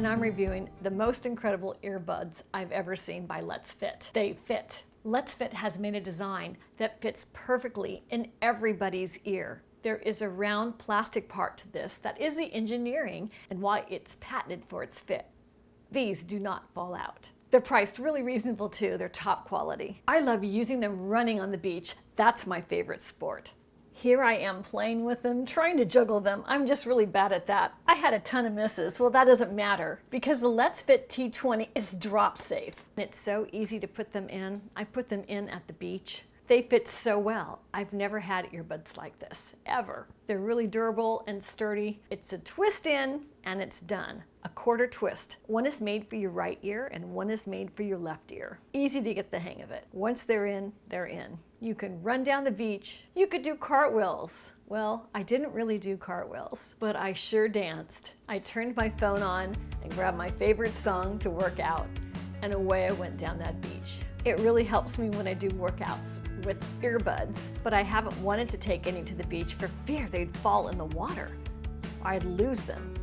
I'm reviewing the most incredible earbuds I've ever seen by Letsfit. They fit. Letsfit has made a design that fits perfectly in everybody's ear. There is a round plastic part to this that is the engineering and why it's patented for its fit. These do not fall out. They're priced really reasonable too. They're top quality. I love using them running on the beach. That's my favorite sport. Here I am playing with them, trying to juggle them. I'm just really bad at that. I had a ton of misses. Well, that doesn't matter because the Letsfit T20 is drop safe. It's so easy to put them in. I put them in at the beach. They fit so well. I've never had earbuds like this, ever. They're really durable and sturdy. It's a twist in and it's done. A quarter twist. One is made for your right ear and one is made for your left ear. Easy to get the hang of it. Once they're in, they're in. You can run down the beach. You could do cartwheels. Well, I didn't really do cartwheels, but I sure danced. I turned my phone on and grabbed my favorite song to work out, and away I went down that beach. It really helps me when I do workouts with earbuds, but I haven't wanted to take any to the beach for fear they'd fall in the water. I'd lose them.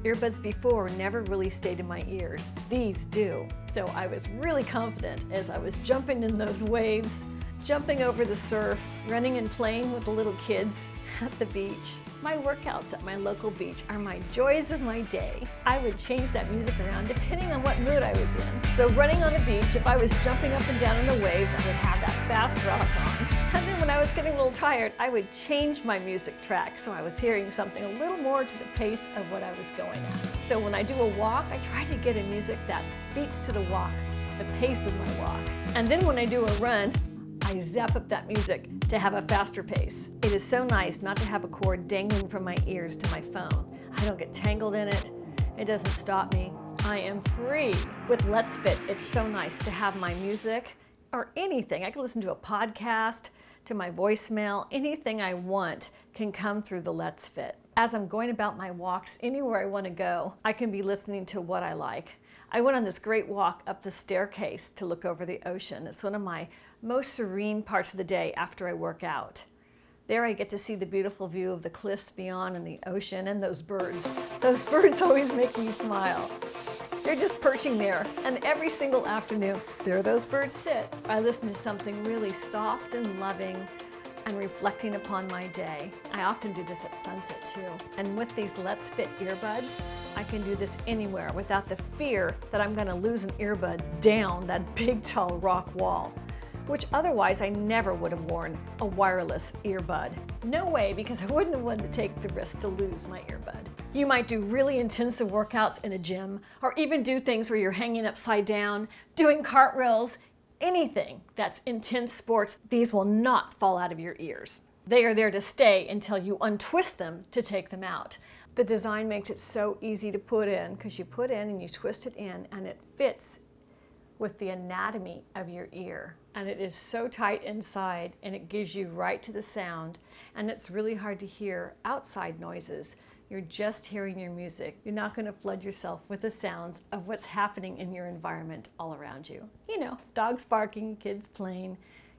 Earbuds before never really stayed in my ears. These do. So I was really confident as I was jumping in those waves, jumping over the surf, running and playing with the little kids at the beach. My workouts at my local beach are my joys of my day. I would change that music around depending on what mood I was in. So running on the beach, if I was jumping up and down in the waves, I would have that fast rock on. And then when I was getting a little tired, I would change my music track so I was hearing something a little more to the pace of what I was going at. So when I do a walk, I try to get a music that beats to the walk, the pace of my walk. And then when I do a run, I zap up that music to have a faster pace. It is so nice not to have a cord dangling from my ears to my phone. I don't get tangled in it. It doesn't stop me. I am free. With Letsfit, it's so nice to have my music or anything. I can listen to a podcast, to my voicemail. Anything I want can come through the Letsfit. As I'm going about my walks anywhere I want to go, I can be listening to what I like. I went on this great walk up the staircase to look over the ocean. It's one of my most serene parts of the day after I work out. There I get to see the beautiful view of the cliffs beyond and the ocean and those birds. Those birds always make me smile. They're just perching there, and every single afternoon, there those birds sit. I listen to something really soft and loving and reflecting upon my day. I often do this at sunset too. And with these Letsfit earbuds, I can do this anywhere without the fear that I'm gonna lose an earbud down that big tall rock wall, which otherwise I never would have worn a wireless earbud. No way, because I wouldn't have wanted to take the risk to lose my earbud. You might do really intensive workouts in a gym, or even do things where you're hanging upside down, doing cartwheels, anything that's intense sports. These will not fall out of your ears. They are there to stay until you untwist them to take them out. The design makes it so easy to put in because you put in and you twist it in and it fits with the anatomy of your ear. And it is so tight inside and it gives you right to the sound. And it's really hard to hear outside noises. You're just hearing your music. You're not going to flood yourself with the sounds of what's happening in your environment all around you. You know, dogs barking, kids playing.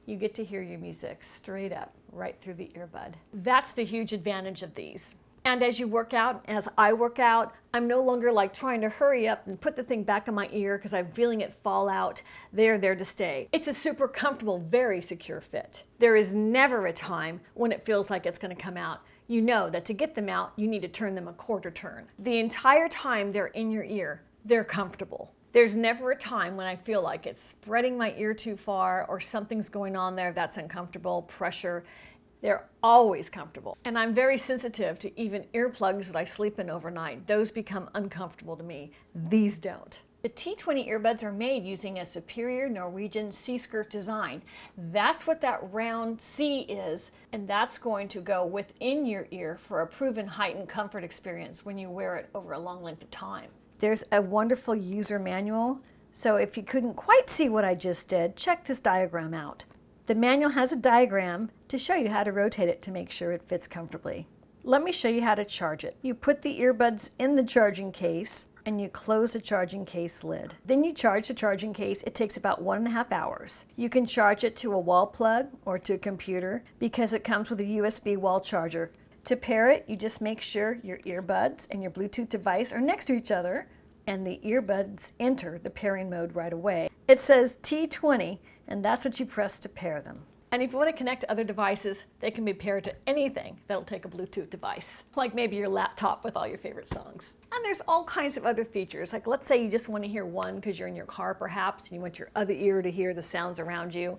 You get to hear your music straight up, right through the earbud. That's the huge advantage of these. And as you work out, as I work out, I'm no longer like trying to hurry up and put the thing back in my ear because I'm feeling it fall out. They're there to stay. It's a super comfortable, very secure fit. There is never a time when it feels like it's going to come out. You know that to get them out, you need to turn them a quarter turn. The entire time they're in your ear, they're comfortable. There's never a time when I feel like it's spreading my ear too far or something's going on there that's uncomfortable, pressure. They're always comfortable. And I'm very sensitive to even earplugs that I sleep in overnight. Those become uncomfortable to me. These don't. The T20 earbuds are made using a superior Norwegian C-skirt design. That's what that round C is, and that's going to go within your ear for a proven heightened comfort experience when you wear it over a long length of time. There's a wonderful user manual, so if you couldn't quite see what I just did, check this diagram out. The manual has a diagram to show you how to rotate it to make sure it fits comfortably. Let me show you how to charge it. You put the earbuds in the charging case and you close the charging case lid. Then you charge the charging case. It takes about 1.5 hours. You can charge it to a wall plug or to a computer because it comes with a USB wall charger. To pair it, you just make sure your earbuds and your Bluetooth device are next to each other and the earbuds enter the pairing mode right away. It says T20, and that's what you press to pair them. And if you want to connect to other devices, they can be paired to anything that'll take a Bluetooth device, like maybe your laptop with all your favorite songs. And there's all kinds of other features, like let's say you just want to hear one because you're in your car perhaps, and you want your other ear to hear the sounds around you.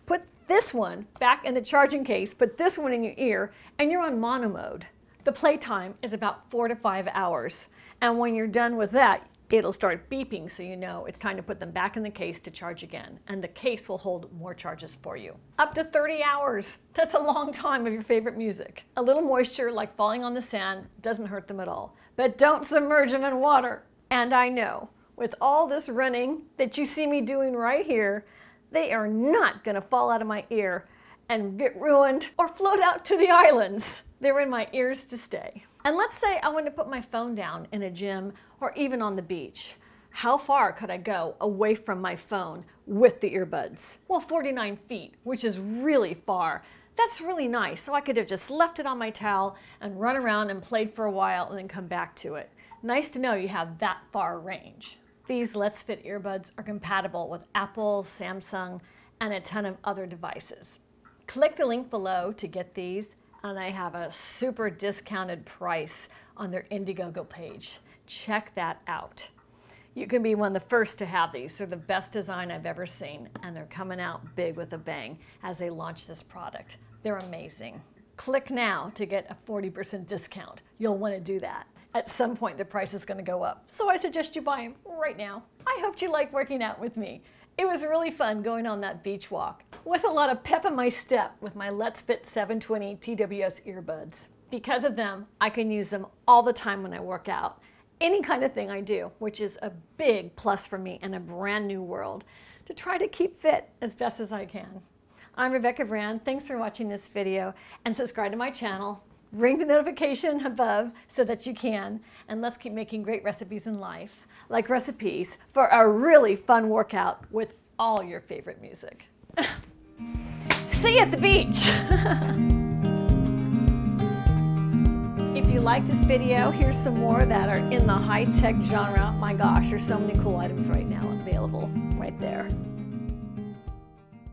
Put this one back in the charging case, put this one in your ear, and you're on mono mode. The playtime is about 4 to 5 hours. And when you're done with that, it'll start beeping so you know it's time to put them back in the case to charge again. And the case will hold more charges for you. Up to 30 hours. That's a long time of your favorite music. A little moisture, like falling on the sand, doesn't hurt them at all. But don't submerge them in water. And I know, with all this running that you see me doing right here, they are not going to fall out of my ear and get ruined or float out to the islands. They're in my ears to stay. And let's say I want to put my phone down in a gym or even on the beach. How far could I go away from my phone with the earbuds? Well, 49 feet, which is really far. That's really nice. So I could have just left it on my towel and run around and played for a while and then come back to it. Nice to know you have that far range. These Letsfit earbuds are compatible with Apple, Samsung, and a ton of other devices. Click the link below to get these, and I have a super discounted price on their Indiegogo page. Check that out. You can be one of the first to have these. They're the best design I've ever seen, and they're coming out big with a bang as they launch this product. They're amazing. Click now to get a 40% discount. You'll want to do that. At some point, the price is going to go up, so I suggest you buy them right now. I hope you like working out with me. It was really fun going on that beach walk with a lot of pep in my step with my Letsfit 720 TWS earbuds. Because of them, I can use them all the time when I work out. Any kind of thing I do, which is a big plus for me in a brand new world, to try to keep fit as best as I can. I'm Rebecca Brand. Thanks for watching this video, and subscribe to my channel. Ring the notification above so that you can, and let's keep making great recipes in life, like recipes for a really fun workout with all your favorite music. See you at the beach! If you like this video, here's some more that are in the high-tech genre. My gosh, there's so many cool items right now available right there.